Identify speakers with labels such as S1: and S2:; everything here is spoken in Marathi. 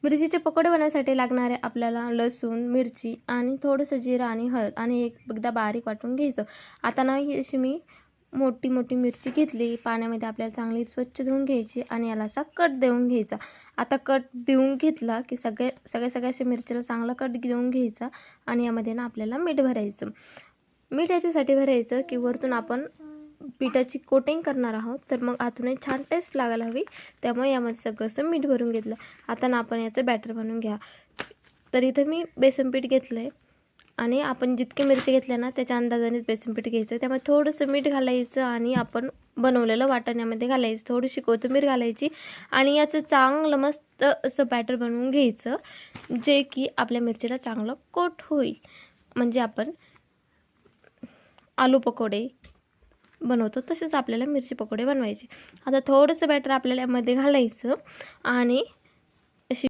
S1: मिरचीचे पकोडे बनवण्यासाठी लागणारे आपल्याला लसूण, मिरची आणि थोडंसं जिरं आणि हळद आणि एकदा बारीक वाटून घ्यायचं. आता ना ही अशी मी मोठी मोठी मिरची घेतली, पाण्यामध्ये आपल्याला चांगली स्वच्छ धुवून घ्यायची आणि याला असा कट देऊन घ्यायचा. आता कट देऊन घेतला की सगळ्या मिरचीला चांगला कट देऊन घ्यायचा आणि यामध्ये ना आपल्याला मीठ भरायचं. मीठ याच्यासाठी भरायचं की वरतून आपण पिठाची कोटिंग करणार आहोत, तर मग आतूनही छान टेस्ट लागायला हवी, त्यामुळे यामध्ये सगळंसं मीठ भरून घेतलं. आता ना आपण याचं बॅटर बनवून घ्या. तर इथं मी बेसन पीठ घेतलं आहे आणि आपण जितके मिरची घेतल्या ना त्याच्या अंदाजानेच बेसन पीठ घ्यायचं. त्यामुळे थोडंसं मीठ घालायचं आणि आपण बनवलेलं वाटण यामध्ये घालायचं, थोडीशी कोथिंबीर घालायची आणि याचं चांगलं मस्त असं बॅटर बनवून घ्यायचं, जे की आपल्या मिरचीला चांगलं कोट होईल. म्हणजे आपण आलू पकोडे बनवतो तसेच आपल्याला मिरची पकोडे बनवायचे. आता थोडंसं बॅटर आपल्याला यामध्ये घालायचं आणि